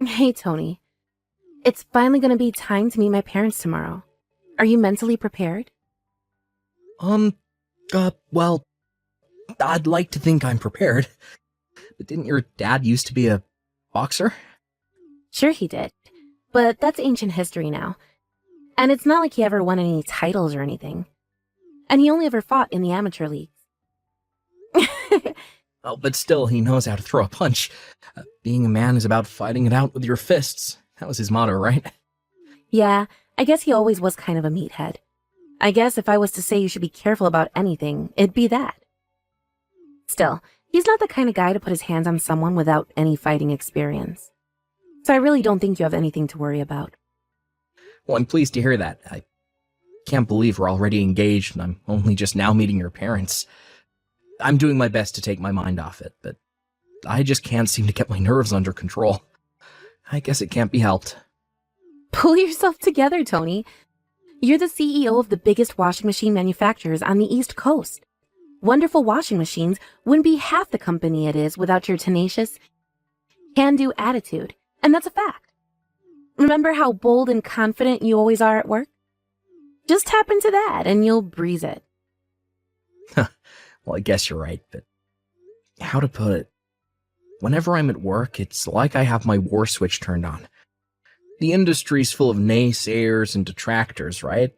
Hey, Tony. It's finally gonna be time to meet my parents tomorrow. Are you mentally prepared? Um, well, I'd like to think I'm prepared. But didn't your dad used to be a boxer? Sure he did. But that's ancient history now. And it's not like he ever won any titles or anything. And he only ever fought in the amateur leagues. Oh, but still, he knows how to throw a punch. Being a man is about fighting it out with your fists. That was his motto, right? Yeah, I guess he always was kind of a meathead. I guess if I was to say you should be careful about anything, it'd be that. Still, he's not the kind of guy to put his hands on someone without any fighting experience. So I really don't think you have anything to worry about. Well, I'm pleased to hear that. I can't believe we're already engaged and I'm only just now meeting your parents. I'm doing my best to take my mind off it, but I just can't seem to get my nerves under control. I guess it can't be helped. Pull yourself together, Tony. You're the CEO of the biggest washing machine manufacturers on the East Coast. Wonderful Washing Machines wouldn't be half the company it is without your tenacious, can-do attitude, and that's a fact. Remember how bold and confident you always are at work? Just tap into that and you'll breeze it. Well, I guess you're right, but how to put it? Whenever I'm at work, it's like I have my war switch turned on. The industry's full of naysayers and detractors, right?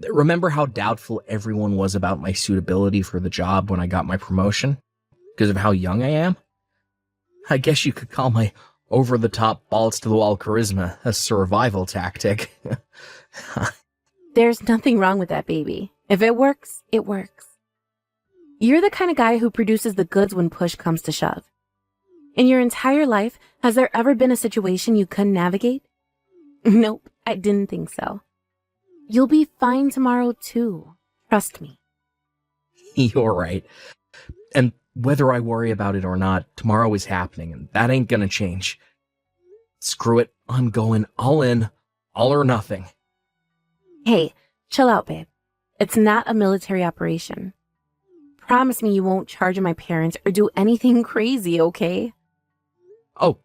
Remember how doubtful everyone was about my suitability for the job when I got my promotion? Because of how young I am? I guess you could call my over-the-top, balls-to-the-wall charisma a survival tactic. There's nothing wrong with that, baby. If it works, it works. You're the kind of guy who produces the goods when push comes to shove. In your entire life, has there ever been a situation you couldn't navigate? Nope, I didn't think so. You'll be fine tomorrow, too. Trust me. You're right. And whether I worry about it or not, tomorrow is happening, and that ain't gonna change. Screw it, I'm going all in, all or nothing. Hey, chill out, babe. It's not a military operation. Promise me you won't charge my parents or do anything crazy, okay? Oh,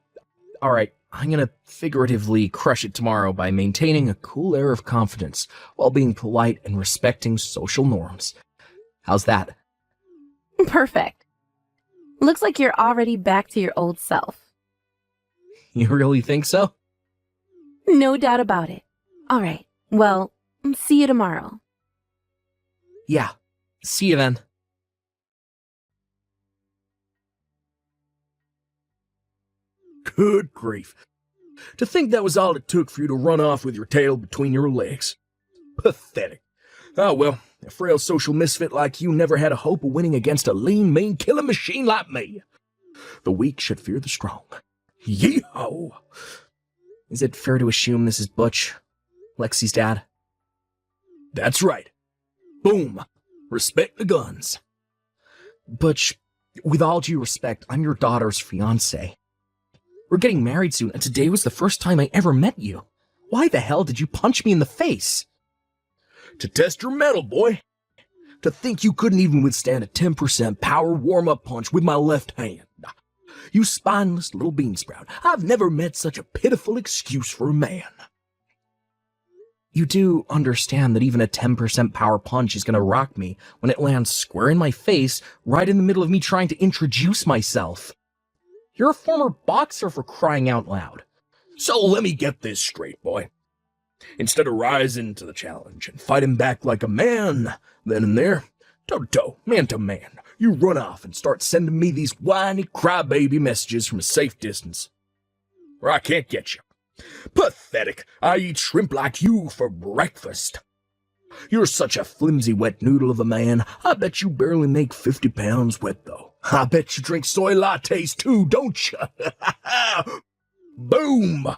alright, I'm gonna figuratively crush it tomorrow by maintaining a cool air of confidence while being polite and respecting social norms. How's that? Perfect. Looks like you're already back to your old self. You really think so? No doubt about it. All right, well, see you tomorrow. Yeah, see you then. Good grief. To think that was all it took for you to run off with your tail between your legs. Pathetic. Oh well, a frail social misfit like you never had a hope of winning against a lean, mean killing machine like me. The weak should fear the strong. Yee-ho! Is it fair to assume this is Butch, Lexi's dad? That's right. Boom. Respect the guns. Butch, with all due respect, I'm your daughter's fiancé. We're getting married soon, and today was the first time I ever met you. Why the hell did you punch me in the face? To test your mettle, boy. To think you couldn't even withstand a 10% power warm-up punch with my left hand. You spineless little beansprout. I've never met such a pitiful excuse for a man. You do understand that even a 10% power punch is gonna rock me when it lands square in my face, right in the middle of me trying to introduce myself. You're a former boxer, for crying out loud. So let me get this straight, boy. Instead of rising to the challenge and fighting back like a man, then and there, toe-to-toe, man-to-man, you run off and start sending me these whiny crybaby messages from a safe distance. Or I can't get you. Pathetic. I eat shrimp like you for breakfast. You're such a flimsy wet noodle of a man. I bet you barely make 50 pounds wet, though. I bet you drink soy lattes, too, don't you? Boom!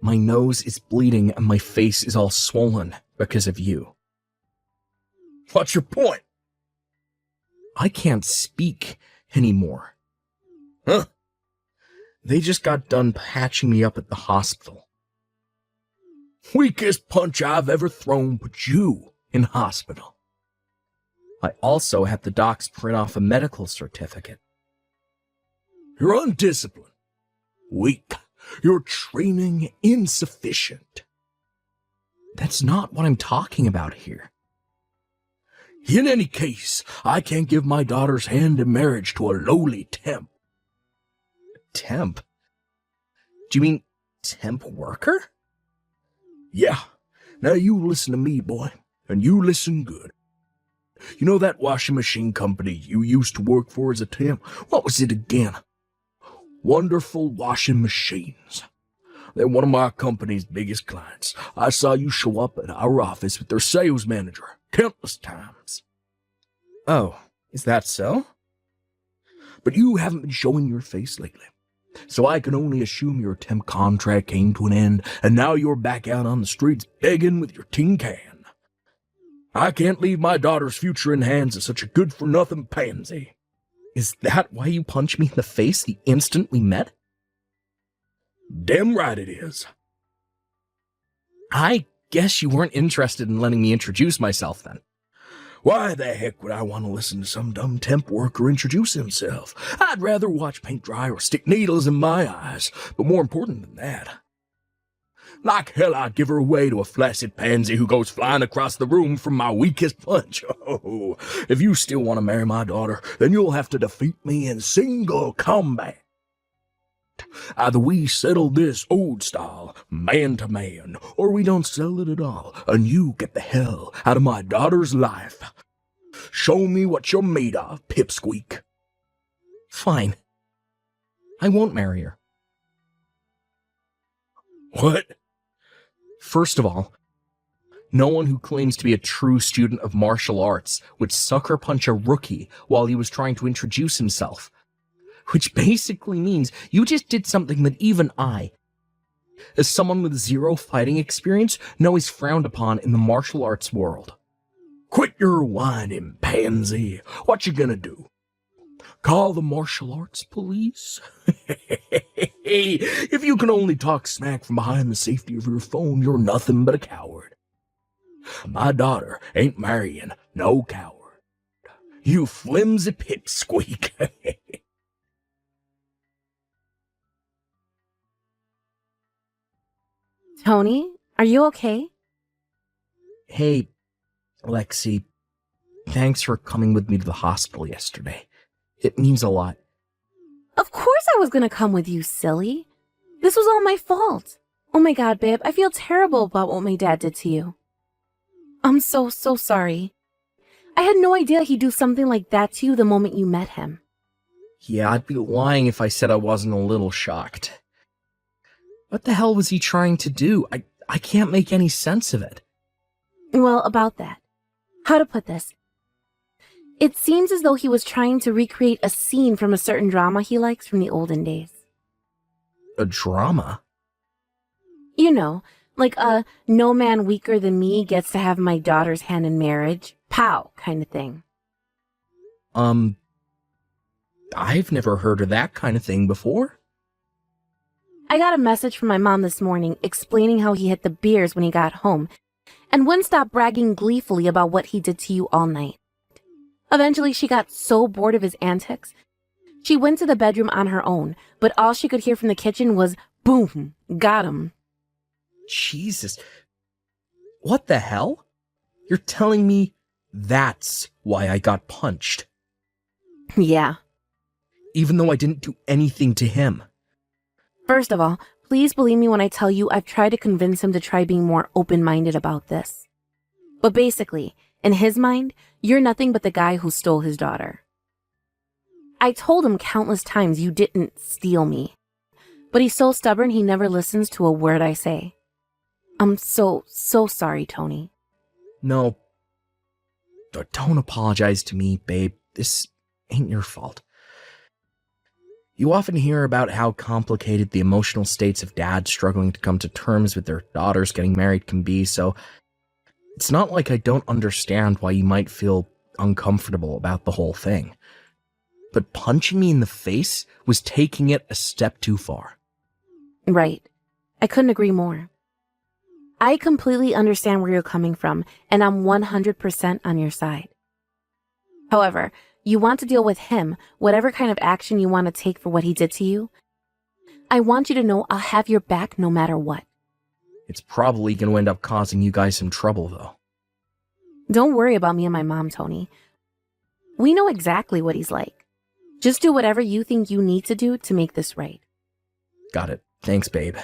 My nose is bleeding and my face is all swollen because of you. What's your point? I can't speak anymore. Huh? They just got done patching me up at the hospital. Weakest punch I've ever thrown put you in hospital. I also had the docs print off a medical certificate. You're undisciplined. Weak. Your training insufficient. That's not what I'm talking about here. In any case, I can't give my daughter's hand in marriage to a lowly temp. Temp? Do you mean temp worker? Yeah. Now you listen to me, boy, and you listen good. You know that washing machine company you used to work for as a temp? What was it again? Wonderful Washing Machines. They're one of my company's biggest clients. I saw you show up at our office with their sales manager countless times. Oh, is that so? But you haven't been showing your face lately. So I can only assume your temp contract came to an end, and now you're back out on the streets begging with your tin can. I can't leave my daughter's future in the hands of such a good-for-nothing pansy. Is that why you punched me in the face the instant we met? Damn right it is. I guess you weren't interested in letting me introduce myself then. Why the heck would I want to listen to some dumb temp worker introduce himself? I'd rather watch paint dry or stick needles in my eyes, but more important than that, like hell I'd give her away to a flaccid pansy who goes flying across the room from my weakest punch. Oh, if you still want to marry my daughter, then you'll have to defeat me in single combat. Either we settle this old style, man to man, or we don't settle it at all, and you get the hell out of my daughter's life. Show me what you're made of, pipsqueak. Fine. I won't marry her. What? First of all, no one who claims to be a true student of martial arts would sucker punch a rookie while he was trying to introduce himself. Which basically means you just did something that even I, as someone with zero fighting experience, know is frowned upon in the martial arts world. Quit your whining, pansy. What you gonna do? Call the martial arts police? If you can only talk smack from behind the safety of your phone, you're nothing but a coward. My daughter ain't marrying no coward. You flimsy pipsqueak. Tony, are you okay? Hey, Lexi, thanks for coming with me to the hospital yesterday. It means a lot. Of course I was gonna come with you, silly. This was all my fault. Oh my god, babe, I feel terrible about what my dad did to you. I'm so sorry. I had no idea he'd do something like that to you the moment you met him. Yeah, I'd be lying if I said I wasn't a little shocked. What the hell was he trying to do? I can't make any sense of it. Well, about that. How to put this? It seems as though he was trying to recreate a scene from a certain drama he likes from the olden days. A drama? You know, like a no man weaker than me gets to have my daughter's hand in marriage, pow, kind of thing. I've never heard of that kind of thing before. I got a message from my mom this morning explaining how he hit the beers when he got home and wouldn't stop bragging gleefully about what he did to you all night. Eventually, she got so bored of his antics, she went to the bedroom on her own, but all she could hear from the kitchen was, boom, got him. Jesus. What the hell? You're telling me that's why I got punched? Yeah. Even though I didn't do anything to him. First of all, please believe me when I tell you I've tried to convince him to try being more open-minded about this. But basically, in his mind, you're nothing but the guy who stole his daughter. I told him countless times you didn't steal me, but he's so stubborn he never listens to a word I say. I'm so sorry, Tony. No. Don't apologize to me, babe. This ain't your fault. You often hear about how complicated the emotional states of dads struggling to come to terms with their daughters getting married can be, so it's not like I don't understand why you might feel uncomfortable about the whole thing. But punching me in the face was taking it a step too far. Right. I couldn't agree more. I completely understand where you're coming from, and I'm 100% on your side. However, you want to deal with him, whatever kind of action you want to take for what he did to you. I want you to know I'll have your back no matter what. It's probably going to end up causing you guys some trouble, though. Don't worry about me and my mom, Tony. We know exactly what he's like. Just do whatever you think you need to do to make this right. Got it. Thanks, babe.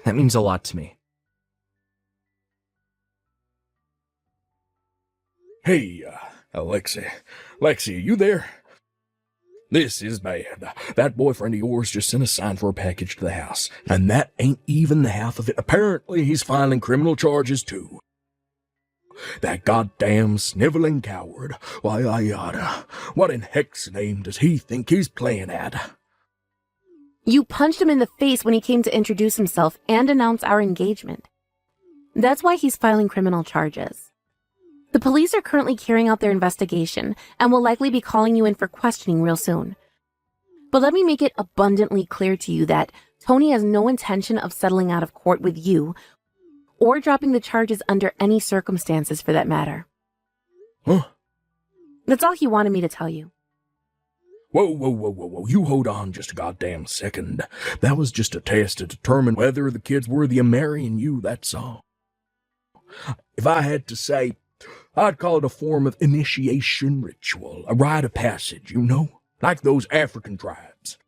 That means a lot to me. Hey, Alexi. Lexi, you there? This is bad. That boyfriend of yours just sent a sign for a package to the house, and that ain't even the half of it. Apparently, he's filing criminal charges, too. That goddamn sniveling coward. Why, yada. What in heck's name does he think he's playing at? You punched him in the face when he came to introduce himself and announce our engagement. That's why he's filing criminal charges. The police are currently carrying out their investigation and will likely be calling you in for questioning real soon. But let me make it abundantly clear to you that Tony has no intention of settling out of court with you or dropping the charges under any circumstances for that matter. Huh? That's all he wanted me to tell you. Whoa. You hold on just a goddamn second. That was just a test to determine whether the kid's worthy of marrying you, that's all. If I had to say, I'd call it a form of initiation ritual, a rite of passage, you know, like those African tribes.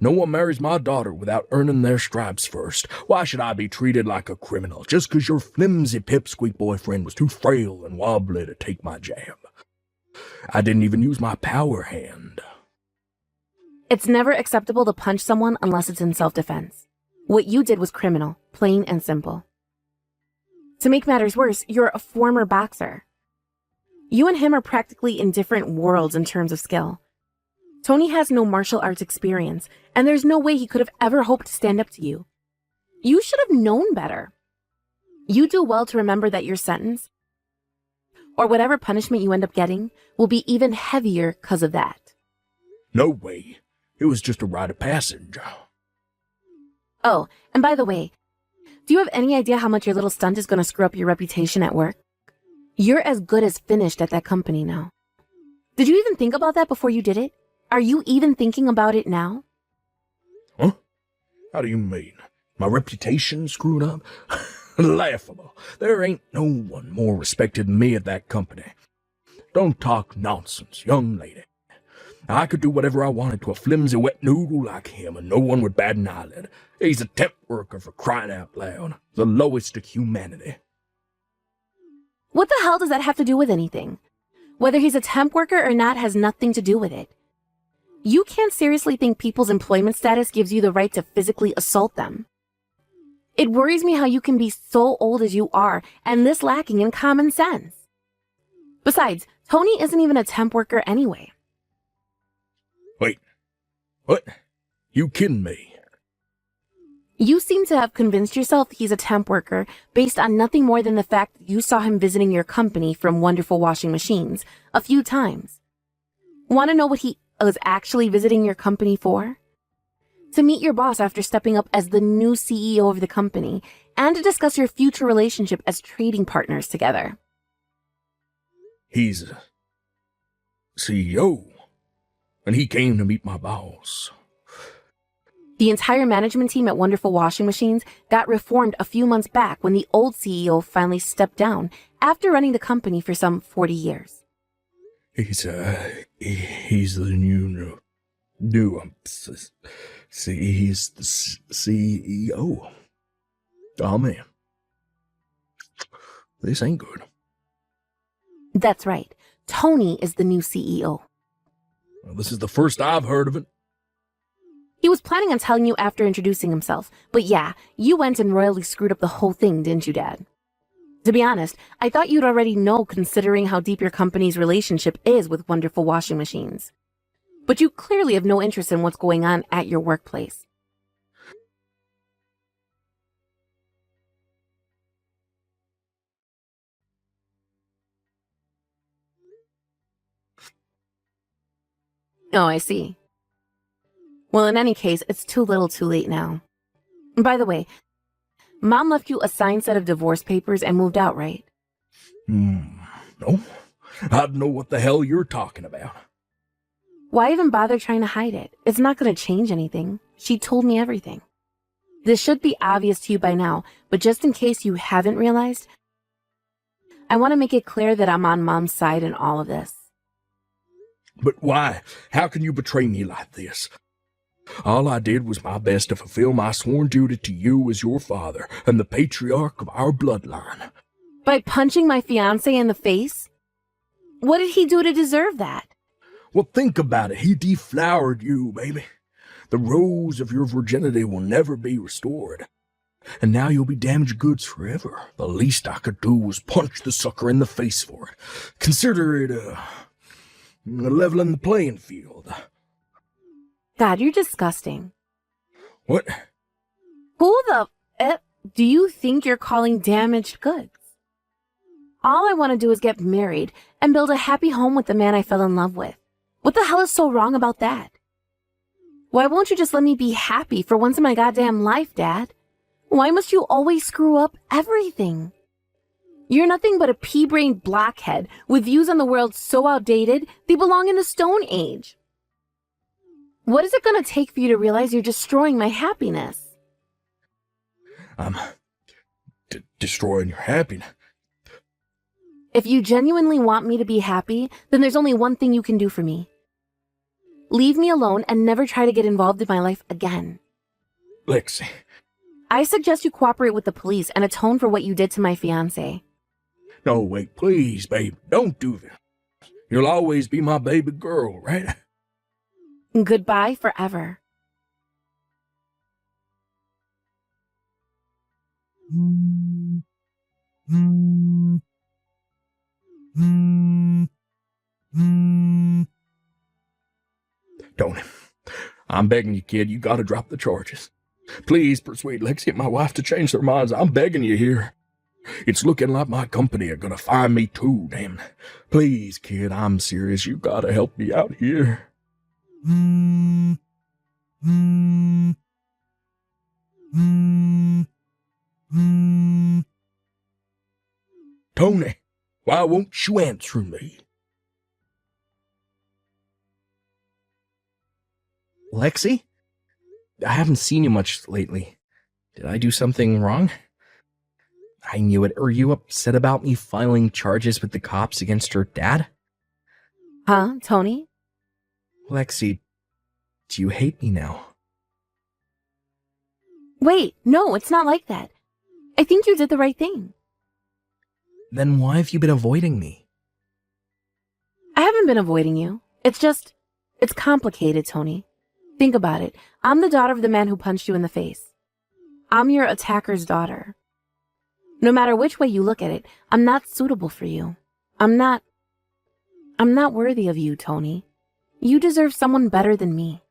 No one marries my daughter without earning their stripes first. Why should I be treated like a criminal just 'cause your flimsy pipsqueak boyfriend was too frail and wobbly to take my jab? I didn't even use my power hand. It's never acceptable to punch someone unless it's in self-defense. What you did was criminal, plain and simple. To make matters worse, you're a former boxer. You and him are practically in different worlds in terms of skill. Tony has no martial arts experience, and there's no way he could have ever hoped to stand up to you. You should have known better. You do well to remember that your sentence, or whatever punishment you end up getting, will be even heavier because of that. No way. It was just a rite of passage. Oh, and by the way, do you have any idea how much your little stunt is going to screw up your reputation at work? You're as good as finished at that company now. Did you even think about that before you did it? Are you even thinking about it now? Huh? How do you mean? My reputation screwed up? Laughable. There ain't no one more respected than me at that company. Don't talk nonsense, young lady. I could do whatever I wanted to a flimsy wet noodle like him, and no one would bat an eyelid. He's a temp worker, for crying out loud. The lowest of humanity. What the hell does that have to do with anything? Whether he's a temp worker or not has nothing to do with it. You can't seriously think people's employment status gives you the right to physically assault them. It worries me how you can be so old as you are and this lacking in common sense. Besides, Tony isn't even a temp worker anyway. Wait. What? You kidding me? You seem to have convinced yourself he's a temp worker based on nothing more than the fact that you saw him visiting your company from Wonderful Washing Machines a few times. Want to know what he was actually visiting your company for? To meet your boss after stepping up as the new CEO of the company and to discuss your future relationship as trading partners together. He's a CEO, and he came to meet my boss. The entire management team at Wonderful Washing Machines got reformed a few months back when the old CEO finally stepped down after running the company for some 40 years. He's the new, he's the CEO. Oh man, this ain't good. That's right. Tony is the new CEO. Well, this is the first I've heard of it. He was planning on telling you after introducing himself, but yeah, you went and royally screwed up the whole thing, didn't you, Dad? To be honest, I thought you'd already know considering how deep your company's relationship is with Wonderful Washing Machines. But you clearly have no interest in what's going on at your workplace. Oh, I see. Well, in any case, it's too little too late now. By the way, Mom left you a signed set of divorce papers and moved out, right? No. I don't know what the hell you're talking about. Why even bother trying to hide it? It's not going to change anything. She told me everything. This should be obvious to you by now, but just in case you haven't realized, I want to make it clear that I'm on Mom's side in all of this. But why? How can you betray me like this? All I did was my best to fulfill my sworn duty to you as your father and the patriarch of our bloodline. By punching my fiancé in the face? What did he do to deserve that? Well, think about it. He deflowered you, baby. The rose of your virginity will never be restored. And now you'll be damaged goods forever. The least I could do was punch the sucker in the face for it. Consider it leveling the playing field. God, you're disgusting. What? Who the do you think you're calling damaged goods? All I want to do is get married and build a happy home with the man I fell in love with. What the hell is so wrong about that? Why won't you just let me be happy for once in my goddamn life, Dad? Why must you always screw up everything? You're nothing but a pea-brained blockhead with views on the world so outdated they belong in the Stone Age. What is it going to take for you to realize you're destroying my happiness? I'm destroying your happiness. If you genuinely want me to be happy, then there's only one thing you can do for me. Leave me alone and never try to get involved in my life again. Lexi. I suggest you cooperate with the police and atone for what you did to my fiancé. No, wait, please, babe. Don't do this. You'll always be my baby girl, right? Goodbye forever. Tony, I'm begging you, kid. You gotta drop the charges. Please persuade Lexi and my wife to change their minds. I'm begging you here. It's looking like my company are gonna find me too, damn. Please, kid, I'm serious. You gotta help me out here. Tony, why won't you answer me? Lexi? I haven't seen you much lately. Did I do something wrong? I knew it. Are you upset about me filing charges with the cops against your dad? Huh, Tony? Lexi, do you hate me now? Wait, no, it's not like that. I think you did the right thing. Then why have you been avoiding me? I haven't been avoiding you. It's complicated, Tony. Think about it. I'm the daughter of the man who punched you in the face. I'm your attacker's daughter. No matter which way you look at it, I'm not suitable for you. I'm not worthy of you, Tony. You deserve someone better than me.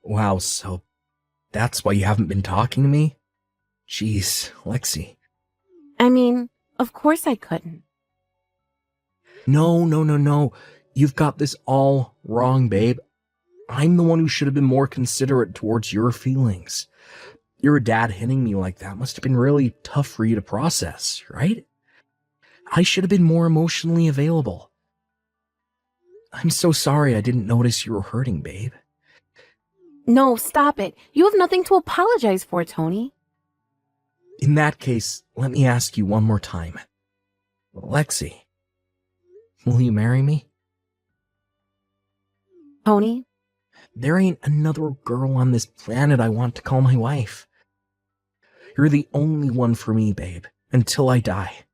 Wow, so that's why you haven't been talking to me? Jeez, Lexi. I mean, of course I couldn't. No. You've got this all wrong, babe. I'm the one who should have been more considerate towards your feelings. Your dad hitting me like that must have been really tough for you to process, right? I should have been more emotionally available. I'm so sorry I didn't notice you were hurting, babe. No, stop it. You have nothing to apologize for, Tony. In that case, let me ask you one more time. Lexi, will you marry me? Tony? There ain't another girl on this planet I want to call my wife. You're the only one for me, babe, until I die.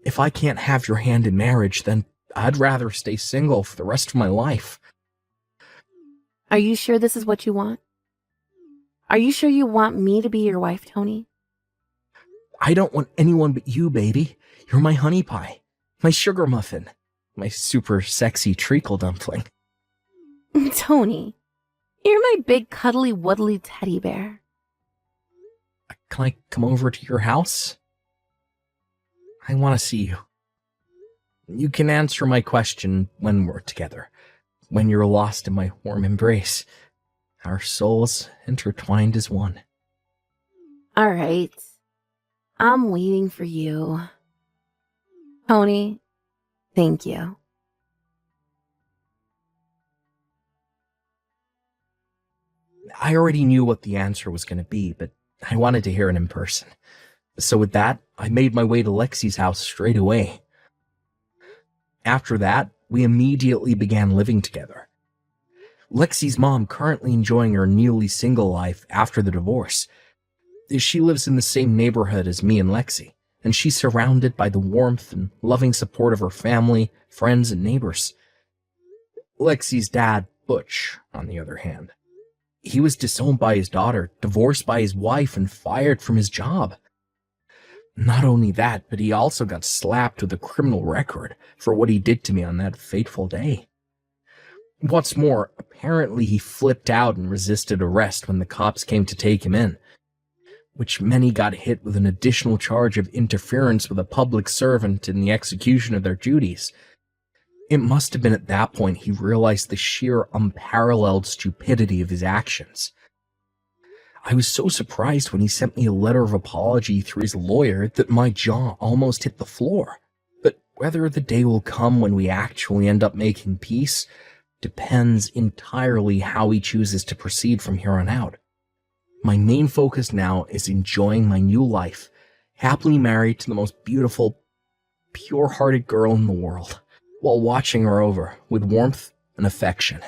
If I can't have your hand in marriage, then I'd rather stay single for the rest of my life. Are you sure this is what you want? Are you sure you want me to be your wife, Tony? I don't want anyone but you, baby. You're my honey pie, my sugar muffin, my super sexy treacle dumpling. Tony, you're my big cuddly wuddly teddy bear. Can I come over to your house? I want to see you. You can answer my question when we're together, when you're lost in my warm embrace. Our souls intertwined as one. All right. I'm waiting for you. Tony, thank you. I already knew what the answer was going to be, but I wanted to hear it in person. So with that, I made my way to Lexi's house straight away. After that, we immediately began living together. Lexi's mom currently enjoying her newly single life after the divorce. She lives in the same neighborhood as me and Lexi, and she's surrounded by the warmth and loving support of her family, friends, and neighbors. Lexi's dad, Butch, on the other hand, he was disowned by his daughter, divorced by his wife, and fired from his job. Not only that, but he also got slapped with a criminal record for what he did to me on that fateful day. What's more, apparently he flipped out and resisted arrest when the cops came to take him in, which meant he got hit with an additional charge of interference with a public servant in the execution of their duties. It must have been at that point he realized the sheer unparalleled stupidity of his actions. I was so surprised when he sent me a letter of apology through his lawyer that my jaw almost hit the floor. But whether the day will come when we actually end up making peace depends entirely how he chooses to proceed from here on out. My main focus now is enjoying my new life, happily married to the most beautiful, pure-hearted girl in the world, while watching her over with warmth and affection.